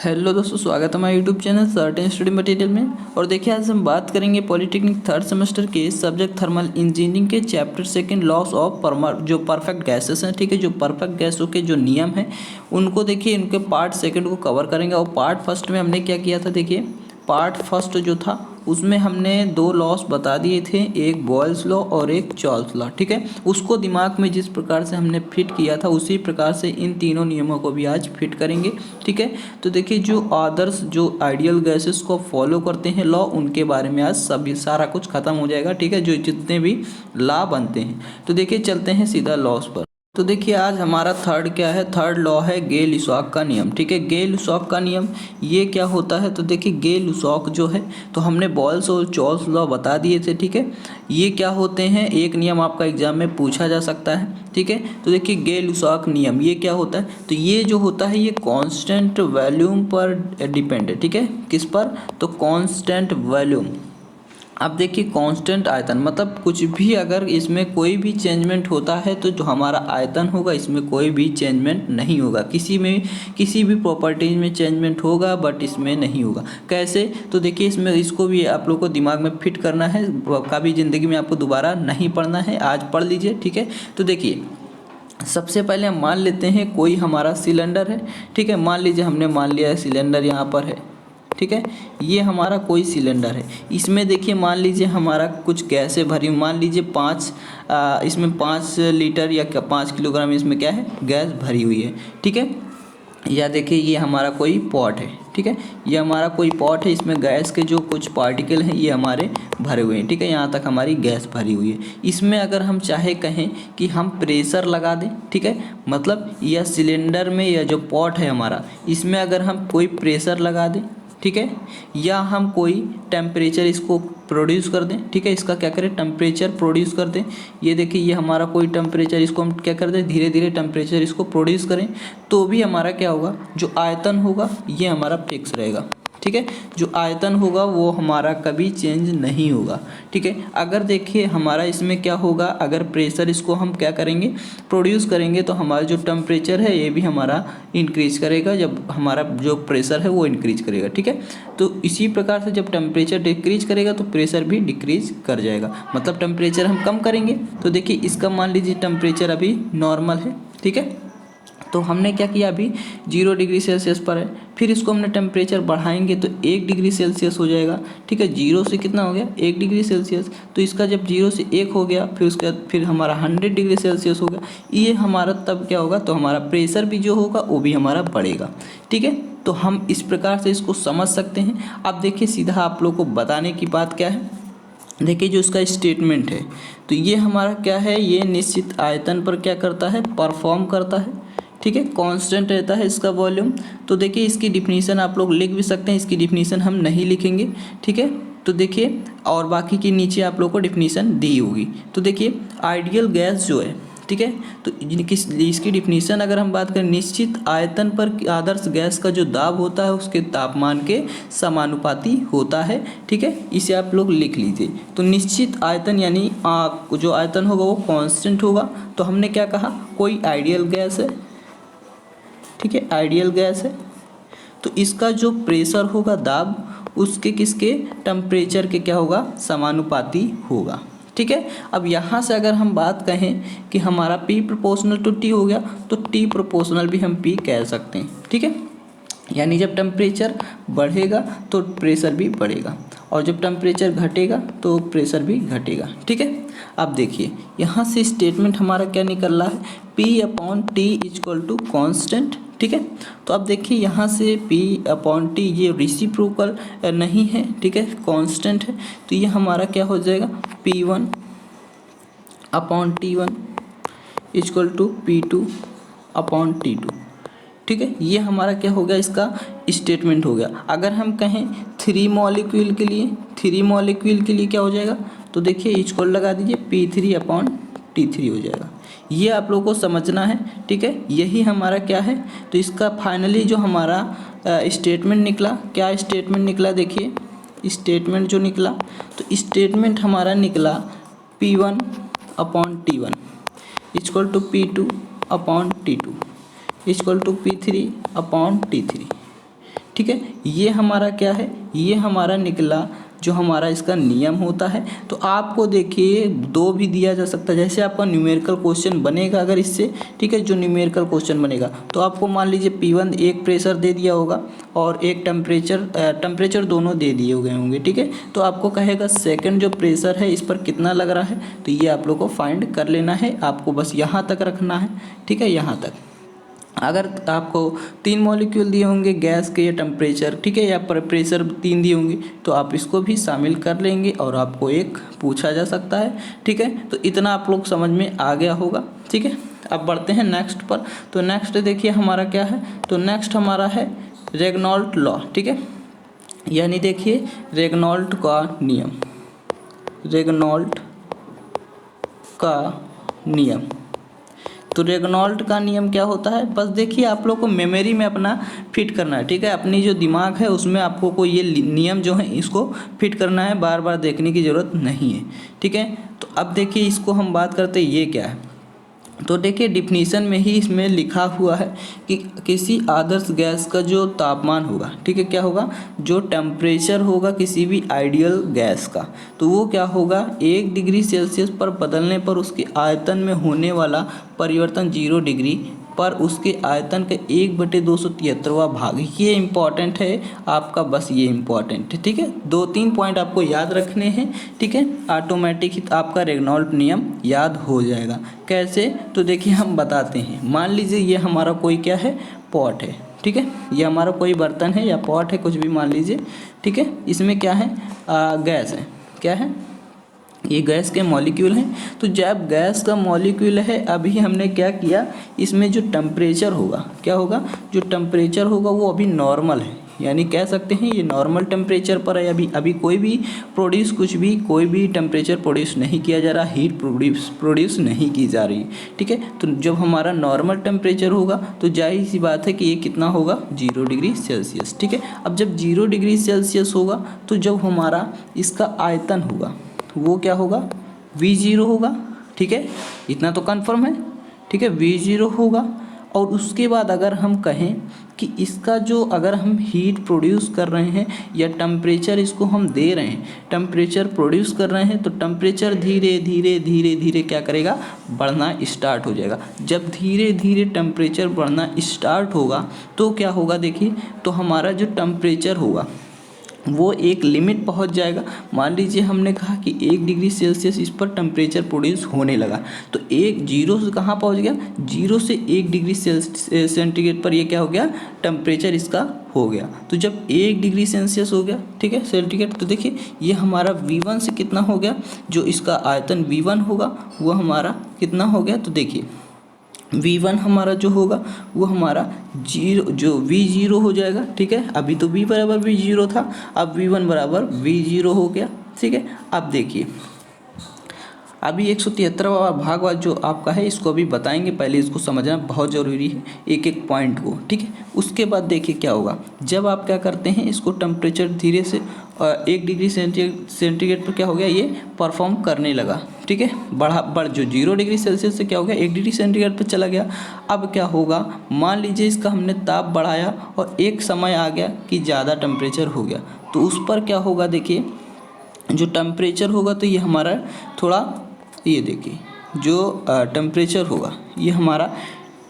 Hello दोस्तों, स्वागत है हमारे YouTube channel certain study material में। और देखिए आज हम बात करेंगे पॉलिटेक्निक थर्ड सेमेस्टर के सब्जेक्ट थर्मल इंजीनियरिंग के चैप्टर सेकंड लॉस ऑफ जो परफेक्ट गैसेस हैं। ठीक है, जो परफेक्ट गैसों के जो नियम हैं उनको देखिए, इनके पार्ट सेकंड को कवर करेंगे। और पार्ट फर्स्ट में हमने क्या किया था, देखिए पार्ट फर्स्ट जो था उसमें हमने दो लॉस बता दिए थे, एक बॉयल्स लॉ और एक चार्ल्स लॉ। ठीक है, उसको दिमाग में जिस प्रकार से हमने फिट किया था उसी प्रकार से इन तीनों नियमों को भी आज फिट करेंगे। ठीक है, तो देखिए जो आदर्श जो आइडियल गैसेस को फॉलो करते हैं लॉ, उनके बारे में आज सभी सारा कुछ खत्म हो जाएगा। ठीक है, जो जितने भी लॉ बनते हैं, तो देखिए चलते हैं सीधा लॉस पर। तो देखिए आज हमारा थर्ड क्या है, थर्ड लॉ है गे लुसाक का नियम। ठीक है, गे लुसाक का नियम ये क्या होता है, तो देखिए गे लुसाक जो है, तो हमने बॉयल्स और चार्ल्स लॉ बता दिए थे। ठीक है, ये क्या होते हैं, एक नियम आपका एग्जाम में पूछा जा सकता है। ठीक है, तो देखिए गे लुसाक नियम ये क्या होता है, तो ये जो होता है ये कांस्टेंट वॉल्यूम पर डिपेंड है। ठीक है, किस पर, तो कांस्टेंट वॉल्यूम। अब देखिए कांस्टेंट आयतन मतलब कुछ भी अगर इसमें कोई भी चेंजमेंट होता है तो जो हमारा आयतन होगा इसमें कोई भी चेंजमेंट नहीं होगा। किसी में किसी भी प्रॉपर्टीज में चेंजमेंट होगा बट इसमें नहीं होगा। कैसे, तो देखिए इसमें इसको भी आप लोग को दिमाग में फिट करना है, कभी ज़िंदगी में आपको दोबारा नहीं पढ़ना है, आज पढ़ लीजिए। ठीक है, तो देखिए सबसे पहले हम मान लेते हैं कोई हमारा सिलेंडर है। ठीक है, मान लीजिए हमने मान लिया है सिलेंडर यहाँ पर है। ठीक है, ये हमारा कोई सिलेंडर है, इसमें देखिए मान लीजिए हमारा कुछ गैसें भरी, मान लीजिए इसमें 5 लीटर या 5 किलोग्राम इसमें क्या है, गैस भरी हुई है। ठीक है, या देखिए ये हमारा कोई पॉट है। ठीक है, ये हमारा कोई पॉट है, इसमें गैस के जो कुछ पार्टिकल हैं ये हमारे भरे हुए हैं। ठीक है, यहाँ तक हमारी गैस भरी हुई है। इसमें अगर हम चाहे कहें कि हम प्रेशर लगा दें, ठीक है, मतलब यह सिलेंडर में या जो पॉट है हमारा, इसमें अगर हम कोई प्रेशर लगा दें, ठीक है, या हम कोई टेम्परेचर इसको प्रोड्यूस कर दें। ठीक है, इसका क्या करें, टेम्परेचर प्रोड्यूस कर दें। ये देखिए ये हमारा कोई टेम्परेचर, इसको हम क्या कर दें, धीरे धीरे टेम्परेचर इसको प्रोड्यूस करें, तो भी हमारा क्या होगा, जो आयतन होगा ये हमारा फिक्स रहेगा। ठीक है, जो आयतन होगा वो हमारा कभी चेंज नहीं होगा। ठीक है, अगर देखिए हमारा इसमें क्या होगा, अगर प्रेशर इसको हम क्या करेंगे, प्रोड्यूस करेंगे, तो हमारा जो टेम्परेचर है ये भी हमारा इंक्रीज करेगा, जब हमारा जो प्रेशर है वो इंक्रीज करेगा। ठीक है, तो इसी प्रकार से जब टेम्परेचर डिक्रीज करेगा तो प्रेशर भी डिक्रीज कर जाएगा। मतलब टेम्परेचर हम कम करेंगे, तो देखिए इसका मान लीजिए टेम्परेचर अभी नॉर्मल है। ठीक है, तो हमने क्या किया, अभी 0 डिग्री सेल्सियस पर है, फिर इसको हमने टेम्परेचर बढ़ाएंगे तो 1 डिग्री सेल्सियस हो जाएगा। ठीक है, 0 से कितना हो गया, 1 डिग्री सेल्सियस, तो इसका जब 0 से 1 हो गया, फिर उसके बाद फिर हमारा 100 डिग्री सेल्सियस हो गया। ये हमारा तब क्या होगा, तो हमारा प्रेशर भी जो होगा वो भी हमारा बढ़ेगा। ठीक है, तो हम इस प्रकार से इसको समझ सकते हैं। अब देखिए सीधा आप लोग को बताने की बात क्या है, देखिए जो इसका स्टेटमेंट है, तो ये हमारा क्या है, ये निश्चित आयतन पर क्या करता है, परफॉर्म करता है। ठीक है, कांस्टेंट रहता है इसका वॉल्यूम। तो देखिए इसकी डिफिनीशन आप लोग लिख भी सकते हैं, इसकी डिफिनीशन हम नहीं लिखेंगे। ठीक है, तो देखिए और बाकी के नीचे आप लोग को डिफिनीशन दी होगी। तो देखिए आइडियल गैस जो है, ठीक है, तो इसकी डिफिनीशन अगर हम बात करें, निश्चित आयतन पर आदर्श गैस का जो दाब होता है उसके तापमान के समानुपाती होता है। ठीक है, इसे आप लोग लिख लीजिए। तो निश्चित आयतन यानी जो आयतन होगा वो कांस्टेंट होगा। तो हमने क्या कहा, कोई आइडियल गैस है, ठीक है, आइडियल गैस है, तो इसका जो प्रेशर होगा, दाब, उसके किसके, टेम्परेचर के क्या होगा, समानुपाती होगा। ठीक है, अब यहाँ से अगर हम बात कहें कि हमारा P प्रोपोर्शनल टू T हो गया, तो T प्रोपोर्शनल भी हम P कह सकते हैं। ठीक है, यानी जब टेम्परेचर बढ़ेगा तो प्रेशर भी बढ़ेगा, और जब टेम्परेचर घटेगा तो प्रेशर भी घटेगा। ठीक है, अब देखिए यहाँ से स्टेटमेंट हमारा क्या निकल रहा है, P/T इक्वल टू कॉन्स्टेंट। ठीक है, तो अब देखिए यहाँ से P/T ये रेसिप्रोकल नहीं है, ठीक है, कांस्टेंट है, तो ये हमारा क्या हो जाएगा, P1/T1 इक्वल टू P2/T2। ठीक है, ये हमारा क्या हो गया, इसका स्टेटमेंट हो गया। अगर हम कहें 3 मॉलिक्यूल के लिए क्या हो जाएगा, तो देखिए इक्वल लगा दीजिए, P3/T3 हो जाएगा। ये आप लोगों को समझना है। ठीक है, यही हमारा क्या है, तो इसका फाइनली जो हमारा स्टेटमेंट निकला, क्या स्टेटमेंट निकला, देखिए स्टेटमेंट जो निकला, तो स्टेटमेंट हमारा निकला P1/T1 equal to P2/T2 equal to P3/T3। ठीक है। ये हमारा क्या है, ये हमारा निकला जो हमारा इसका नियम होता है। तो आपको देखिए 2 भी दिया जा सकता है, जैसे आपका न्यूमेरिकल क्वेश्चन बनेगा अगर इससे, ठीक है, जो न्यूमेरिकल क्वेश्चन बनेगा तो आपको मान लीजिए P1 एक प्रेशर दे दिया होगा और एक टेम्परेचर दोनों दे दिए गए होंगे, ठीक है। तो आपको कहेगा सेकंड जो प्रेशर है इस पर कितना लग रहा है, तो ये आप लोग को फाइंड कर लेना है, आपको बस यहाँ तक रखना है, ठीक है, यहाँ तक। अगर आपको 3 मॉलिक्यूल दिए होंगे गैस के या टेम्परेचर, ठीक है, या प्रेशर 3 दिए होंगे तो आप इसको भी शामिल कर लेंगे और आपको एक पूछा जा सकता है, ठीक है। तो इतना आप लोग समझ में आ गया होगा, ठीक है। अब बढ़ते हैं नेक्स्ट पर। तो नेक्स्ट देखिए हमारा क्या है, तो नेक्स्ट हमारा है रेगनॉल्ट लॉ, ठीक है, यानी देखिए रेगनॉल्ट का नियम, रेगनॉल्ट का नियम। तो रेगनॉल्ट का नियम क्या होता है, बस देखिए आप लोग को मेमोरी में अपना फिट करना है, ठीक है, अपनी जो दिमाग है उसमें आपको को ये नियम जो है इसको फिट करना है, बार बार देखने की ज़रूरत नहीं है, ठीक है। तो अब देखिए इसको हम बात करते हैं ये क्या है। तो देखिए डिफिनीशन में ही इसमें लिखा हुआ है कि किसी आदर्श गैस का जो तापमान होगा, ठीक है, क्या होगा, जो टेम्परेचर होगा किसी भी आइडियल गैस का, तो वो क्या होगा 1 डिग्री सेल्सियस पर बदलने पर उसके आयतन में होने वाला परिवर्तन 0 डिग्री पर उसके आयतन का 1/273वां भाग। ये इम्पॉर्टेंट है आपका, बस ये इम्पॉर्टेंट है, ठीक है। 2-3 पॉइंट आपको याद रखने हैं, ठीक है, ऑटोमेटिक ही आपका रेगनॉल्ट नियम याद हो जाएगा। कैसे, तो देखिए हम बताते हैं। मान लीजिए ये हमारा कोई क्या है, पॉट है, ठीक है, ये हमारा कोई बर्तन है या पॉट है, कुछ भी मान लीजिए, ठीक है। इसमें क्या है, गैस है, क्या है, ये गैस के मॉलिक्यूल हैं। तो जब गैस का मॉलिक्यूल है, अभी हमने क्या किया, इसमें जो टेम्परेचर होगा, क्या होगा, जो टेम्परेचर होगा वो अभी नॉर्मल है, यानी कह सकते हैं ये नॉर्मल टेम्परेचर पर है। अभी कोई भी कोई भी टेम्परेचर प्रोड्यूस नहीं किया जा रहा, हीट प्रोड्यूस नहीं की जा रही, ठीक है। तो जब हमारा नॉर्मल टेम्परेचर होगा तो जाहिर सी बात है कि ये कितना होगा, 0 डिग्री सेल्सियस, ठीक है। अब जब 0 डिग्री सेल्सियस होगा तो जब हमारा इसका आयतन होगा वो क्या होगा, V0 होगा, ठीक है, इतना तो कंफर्म है, ठीक है, V0 होगा। और उसके बाद अगर हम कहें कि इसका जो अगर हम हीट प्रोड्यूस कर रहे हैं या टेम्परेचर इसको हम दे रहे हैं, टेम्परेचर प्रोड्यूस कर रहे हैं, तो टेम्परेचर धीरे धीरे धीरे धीरे क्या करेगा, बढ़ना स्टार्ट हो जाएगा। जब धीरे धीरे टेम्परेचर बढ़ना स्टार्ट होगा तो क्या होगा, देखिए, तो हमारा जो टेम्परेचर होगा वो एक लिमिट पहुंच जाएगा। मान लीजिए हमने कहा कि 1 डिग्री सेल्सियस इस पर टेम्परेचर प्रोड्यूस होने लगा, तो 0 से कहाँ पहुंच गया, 0 से 1 डिग्री सेंटीग्रेड पर ये क्या हो गया, टेम्परेचर इसका हो गया। तो जब 1 डिग्री सेल्सियस हो गया, ठीक है, सेंटीग्रेड, तो देखिए ये हमारा V1 से कितना हो गया, जो इसका आयतन V1 होगा वो हमारा कितना हो गया, तो देखिए V1 हमारा जो होगा वो हमारा V0 हो जाएगा, ठीक है। अभी तो V बराबर V0 था, अब V1 बराबर V0 हो गया, ठीक है। अब देखिए अभी 173वां भाग वाला जो आपका है इसको अभी बताएंगे, पहले इसको समझना बहुत ज़रूरी है, एक एक पॉइंट को, ठीक है। उसके बाद देखिए क्या होगा, जब आप क्या करते हैं इसको टेम्परेचर धीरे से 1 डिग्री सेंटीग्रेड पर क्या हो गया, ये परफॉर्म करने लगा, ठीक है, बढ़ जो 0 डिग्री सेल्सियस से क्या हो गया, 1 डिग्री सेंटीग्रेड पर चला गया। अब क्या होगा, मान लीजिए इसका हमने ताप बढ़ाया और एक समय आ गया कि ज़्यादा टेम्परेचर हो गया, तो उस पर क्या होगा, देखिए जो टेम्परेचर होगा तो ये हमारा थोड़ा, ये देखिए जो टेम्परेचर होगा ये हमारा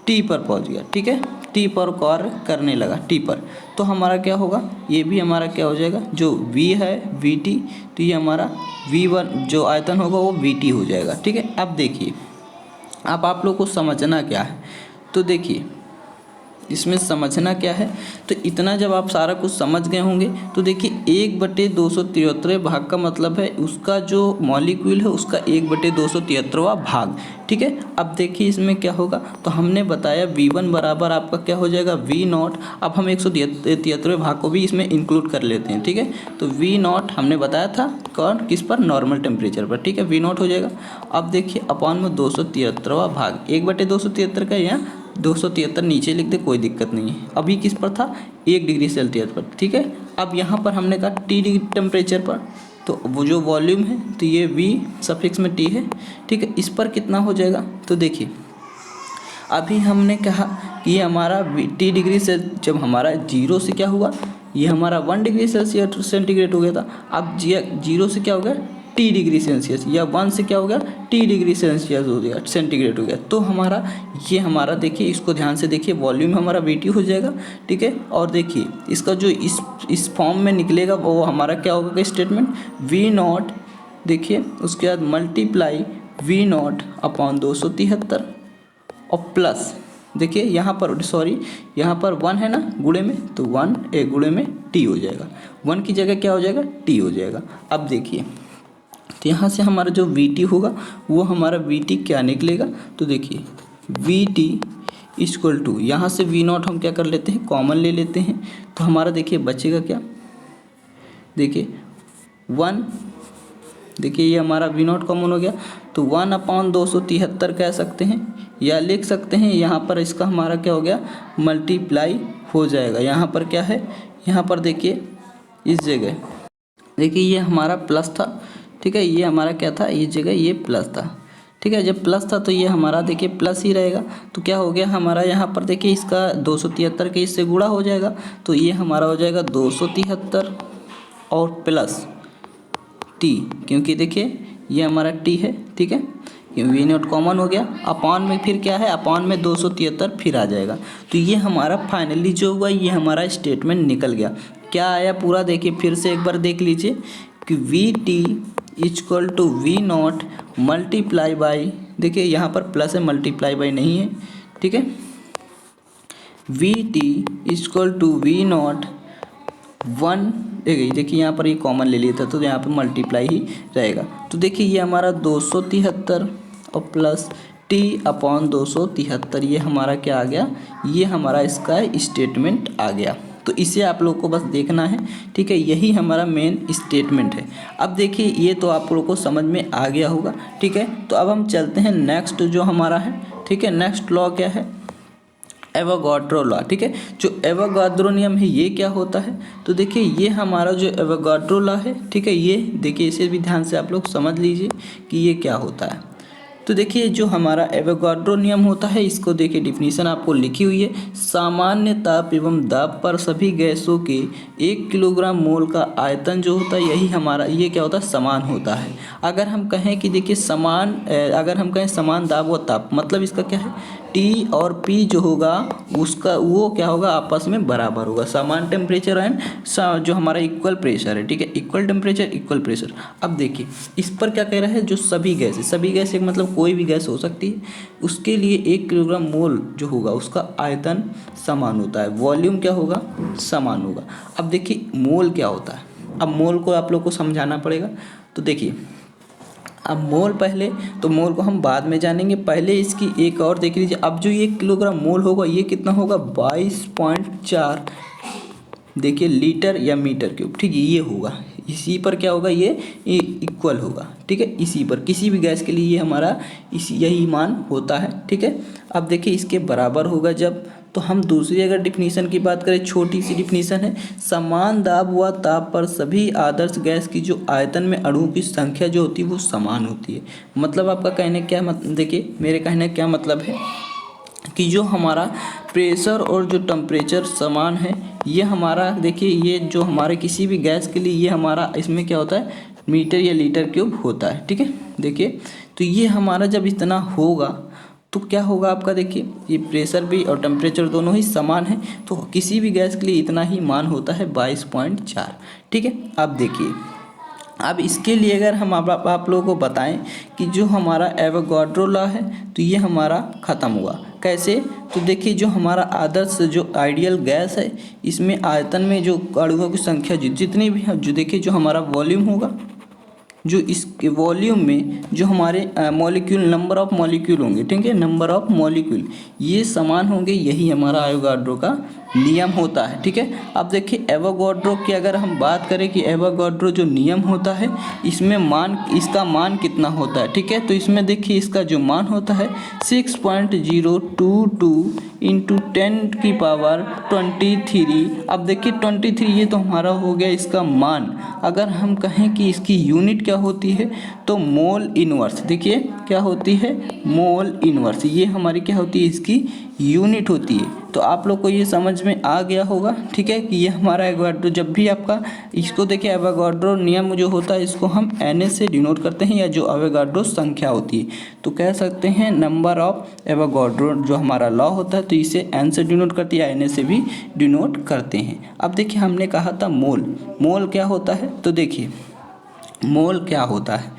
T पर पहुंच गया, ठीक है, T पर कार्य करने लगा, T पर, तो हमारा क्या होगा, ये भी हमारा क्या हो जाएगा, जो V है VT, तो ये हमारा V1 जो आयतन होगा वो VT हो जाएगा, ठीक है। अब देखिए अब आप लोग को समझना क्या है, तो देखिए इसमें समझना क्या है, तो इतना जब आप सारा कुछ समझ गए होंगे तो देखिए 1/273 भाग का मतलब है उसका जो मॉलिक्यूल है उसका 1/273वां भाग, ठीक है। अब देखिए इसमें क्या होगा, तो हमने बताया V1 बराबर आपका क्या हो जाएगा, V0। अब हम 173वें भाग को भी इसमें इंक्लूड कर लेते हैं, ठीक है। तो V0 हमने बताया था कौन किस पर, नॉर्मल टेम्परेचर पर, ठीक है, V0 हो जाएगा। अब देखिए अपॉन में 273वां भाग, 1/273 का यहाँ 273 नीचे लिख दे, कोई दिक्कत नहीं है। अभी किस पर था, 1 डिग्री सेल्सियस पर, ठीक है। अब यहाँ पर हमने कहा T डिग्री टेम्परेचर पर, तो वो जो वॉल्यूम है तो ये V सफिक्स में T है, ठीक है। इस पर कितना हो जाएगा, तो देखिए अभी हमने कहा कि ये हमारा टी डिग्री से जब हमारा 0 से क्या हुआ, ये हमारा 1 डिग्री सेल्सियस सेंटीग्रेड हो गया था। अब 0 से क्या हो गया टी डिग्री सेल्सियस, या 1 से क्या हो गया टी डिग्री सेल्सियस हो गया, सेंटीग्रेड हो गया। तो हमारा ये हमारा देखिए, इसको ध्यान से देखिए, वॉल्यूम हमारा VT हो जाएगा, ठीक है। और देखिए इसका जो इस फॉर्म में निकलेगा वो हमारा क्या होगा स्टेटमेंट, V0, देखिए उसके बाद मल्टीप्लाई V0 अपॉन 273 और प्लस, देखिए यहाँ पर यहाँ पर 1 है ना गुणे में, तो 1 एक गुणे में T हो जाएगा, 1 की जगह क्या हो जाएगा T हो जाएगा। अब देखिए तो यहाँ से हमारा जो VT होगा वो हमारा VT क्या निकलेगा, तो देखिए VT इक्वल टू, यहाँ से V0 हम क्या कर लेते हैं कॉमन ले लेते हैं, तो हमारा देखिए बचेगा क्या, देखिए 1, देखिए ये हमारा V0 कॉमन हो गया, तो 1 अपॉन 273 कह सकते हैं, या लिख सकते हैं यहाँ पर इसका हमारा क्या हो गया मल्टीप्लाई हो जाएगा। यहाँ पर क्या है, यहाँ पर देखिए इस जगह देखिए ये हमारा प्लस था, ठीक है, ये हमारा क्या था, इस जगह ये प्लस था, ठीक है। जब प्लस था तो ये हमारा देखिए प्लस ही रहेगा, तो क्या हो गया हमारा यहाँ पर देखिए इसका 273 के इससे गुणा हो जाएगा, तो ये हमारा हो जाएगा 273 और प्लस T, क्योंकि देखिए ये हमारा T है, ठीक है, V0 कॉमन हो गया, अपॉन में फिर क्या है, अपॉन में 273 फिर आ जाएगा। तो ये हमारा फाइनली जो हुआ ये हमारा स्टेटमेंट निकल गया। क्या आया पूरा देखिए, फिर से एक बार देख लीजिए कि VT equal to V0 multiply by, देखिए यहाँ पर प्लस है मल्टीप्लाई बाई नहीं है, ठीक है, VT इक्वल टू V0 1, देखिए यहाँ पर ये कॉमन ले लिया था तो यहाँ पर मल्टीप्लाई ही रहेगा। तो देखिए ये हमारा 273 और प्लस T अपॉन 273, ये हमारा क्या आ गया, ये हमारा इसका स्टेटमेंट आ गया। तो इसे आप लोग को बस देखना है, ठीक है, यही हमारा मेन स्टेटमेंट है। अब देखिए ये तो आप लोग को समझ में आ गया होगा, ठीक है। तो अब हम चलते हैं नेक्स्ट जो हमारा है, ठीक है, नेक्स्ट लॉ क्या है, एवोगाड्रो लॉ, ठीक है। जो एवोगाड्रो नियम है ये क्या होता है, तो देखिए ये हमारा जो एवोगाड्रो लॉ है, ठीक है, ये देखिए इसे भी ध्यान से आप लोग समझ लीजिए कि ये क्या होता है। तो देखिए जो हमारा एवोगाड्रो नियम होता है, इसको देखिए डिफिनीशन आपको लिखी हुई है, सामान्य ताप एवं दाब पर सभी गैसों के 1 किलोग्राम मोल का आयतन जो होता है यही हमारा ये क्या होता है समान होता है। अगर हम कहें कि देखिए अगर हम कहें समान दाब व ताप, मतलब इसका क्या है, T और P जो होगा उसका वो क्या होगा आपस में बराबर होगा, समान टेम्परेचर एंड जो हमारा इक्वल प्रेशर है, ठीक है, इक्वल टेम्परेचर इक्वल प्रेशर। अब देखिए इस पर क्या कह रहा है, जो सभी गैस है, सभी गैस एक मतलब कोई भी गैस हो सकती है, उसके लिए 1 किलोग्राम मोल जो होगा उसका आयतन समान होता है, वॉल्यूम क्या होगा समान होगा। अब देखिए मोल क्या होता है, अब मोल को आप लोग को समझाना पड़ेगा। तो देखिए अब मोल पहले, तो मोल को हम बाद में जानेंगे, पहले इसकी एक और देख लीजिए। अब जो ये 1 किलोग्राम मोल होगा ये कितना होगा 22.4 देखिए लीटर या मीटर क्यूब, ठीक है, ये होगा, इसी पर क्या होगा ये इक्वल होगा, ठीक है, इसी पर किसी भी गैस के लिए ये हमारा यही मान होता है, ठीक है। अब देखिए इसके बराबर होगा जब, तो हम दूसरी अगर डिफिनीशन की बात करें, छोटी सी डिफिनीशन है, समान दाब व ताप पर सभी आदर्श गैस की जो आयतन में अणुओं की संख्या जो होती है वो समान होती है। मतलब आपका कहने क्या देखिए मेरे कहने क्या मतलब है कि जो हमारा प्रेशर और जो टेम्परेचर समान है, ये हमारा देखिए ये जो हमारे किसी भी गैस के लिए ये हमारा इसमें क्या होता है मीटर या लीटर क्यूब होता है, ठीक है। देखिए तो ये हमारा जब इतना होगा तो क्या होगा आपका, देखिए ये प्रेशर भी और टेम्परेचर दोनों ही समान है, तो किसी भी गैस के लिए इतना ही मान होता है 22.4, ठीक है। अब देखिए अब इसके लिए अगर हम आप लोगों को बताएं कि जो हमारा एवोगाड्रो लॉ है तो ये हमारा ख़त्म हुआ कैसे, तो देखिए जो हमारा आदर्श जो आइडियल गैस है इसमें आयतन में जो अणुओं की संख्या जितनी भी है, जो देखिए जो हमारा वॉल्यूम होगा, जो इस वॉल्यूम में जो हमारे मॉलिक्यूल नंबर ऑफ मॉलिक्यूल होंगे, ठीक है, नंबर ऑफ मॉलिक्यूल ये समान होंगे, यही हमारा एवोगाड्रो का नियम होता है, ठीक है। अब देखिए एवोगाड्रो की अगर हम बात करें कि एवोगाड्रो जो नियम होता है इसमें इसका मान कितना होता है, ठीक है। तो इसमें देखिए इसका जो मान होता है 6.022 इंटू 10⁻23। अब देखिए 23 ये तो हमारा हो गया इसका मान। अगर हम कहें कि इसकी यूनिट क्या होती है तो मोल इनवर्स, देखिए क्या होती है, मोल इनवर्स। ये हमारी क्या होती है, इसकी यूनिट होती है। तो आप लोग को ये समझ में आ गया होगा, ठीक है, कि ये हमारा एवोगाड्रो, जब भी आपका इसको देखिए एवोगाड्रो नियम जो होता है इसको हम एन से डिनोट करते हैं, या जो एवोगाड्रो संख्या होती है तो कह सकते हैं नंबर ऑफ एवोगाड्रो जो हमारा लॉ होता है, तो इसे एन से डिनोट करते हैं या एन से भी डिनोट करते हैं। अब देखिए हमने कहा था मोल, मोल क्या होता है, तो देखिए मोल क्या होता है,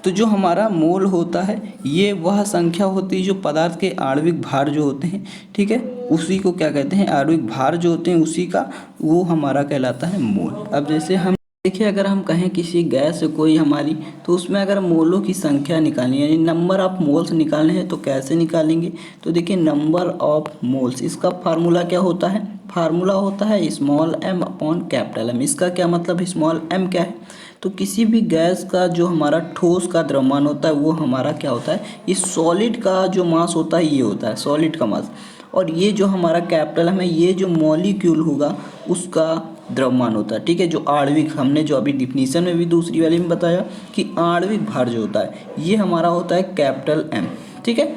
तो जो हमारा मोल होता है ये वह संख्या होती है जो पदार्थ के आणविक भार जो होते हैं, ठीक है, उसी को क्या कहते हैं, आणविक भार जो होते हैं उसी का वो हमारा कहलाता है मोल। अब जैसे हम देखिए अगर हम कहें किसी गैस से कोई हमारी, तो उसमें अगर मोलों की संख्या निकालनी है, यानी नंबर ऑफ मोल्स निकालने हैं, तो कैसे निकालेंगे, तो देखिए नंबर ऑफ मोल्स, इसका फार्मूला क्या होता है, फार्मूला होता है small m upon capital M। इसका क्या मतलब है, स्मॉल m क्या है, तो किसी भी गैस का जो हमारा ठोस का द्रव्यमान होता है वो हमारा क्या होता है, इस सॉलिड का जो मास होता है ये होता है सॉलिड का मास, और ये जो हमारा कैपिटल M है ये जो मॉलिक्यूल होगा उसका द्रव्यमान होता है, ठीक है, जो आणविक, हमने जो अभी डिफिनीशन में भी दूसरी वाली में बताया कि आणविक भार जो होता है ये हमारा होता है कैपिटल M, ठीक है।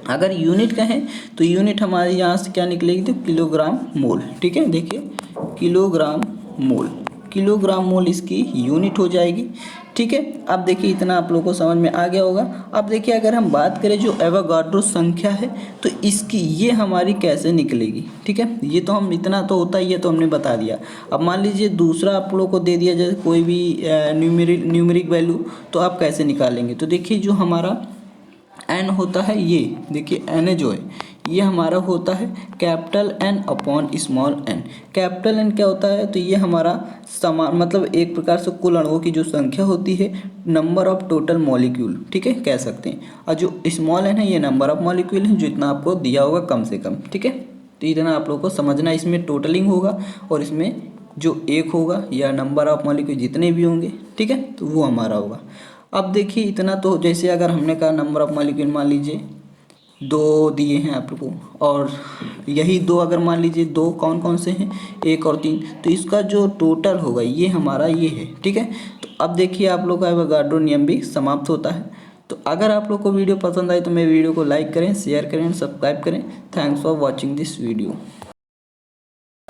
अगर यूनिट कहें तो यूनिट हमारे यहाँ से क्या निकलेगी, तो किलोग्राम मोल, ठीक है, देखिए किलोग्राम मोल, किलोग्राम मोल इसकी यूनिट हो जाएगी, ठीक है। अब देखिए इतना आप लोगों को समझ में आ गया होगा। अब देखिए अगर हम बात करें जो एवोगाड्रो संख्या है तो इसकी ये हमारी कैसे निकलेगी, ठीक है, ये तो हम इतना तो होता ही है तो हमने बता दिया। अब मान लीजिए दूसरा आप लोगों को दे दिया जाए कोई भी न्यूमेरिक वैल्यू, तो आप कैसे निकालेंगे, तो देखिए जो हमारा एन होता है, ये देखिए एन जो है ये हमारा होता है capital N upon small N. Capital N क्या होता है, तो ये हमारा समान, मतलब एक प्रकार से कुल अणुओं की जो संख्या होती है, नंबर ऑफ टोटल मॉलिक्यूल, ठीक है, कह सकते हैं। और जो स्मॉल एन है ये नंबर ऑफ मॉलिक्यूल है जो इतना आपको दिया होगा कम से कम, ठीक है। तो इतना आप लोग को समझना, इसमें टोटलिंग होगा और इसमें जो एक होगा या नंबर ऑफ मॉलिक्यूल जितने भी होंगे, ठीक है, तो वो हमारा होगा। अब देखिए इतना तो, जैसे अगर हमने कहा नंबर ऑफ मॉलिक्यूल मान लीजिए 2 दिए हैं आप लोग को, और यही 2 अगर मान लीजिए 2 कौन कौन से हैं, 1 और 3, तो इसका जो टोटल होगा ये हमारा ये है, ठीक है। तो अब देखिए आप लोग का एवोगाड्रो नियम भी समाप्त होता है। तो अगर आप लोग को वीडियो पसंद आए तो मेरे वीडियो को लाइक करें, शेयर करें, सब्सक्राइब करें। Thanks for watching this video.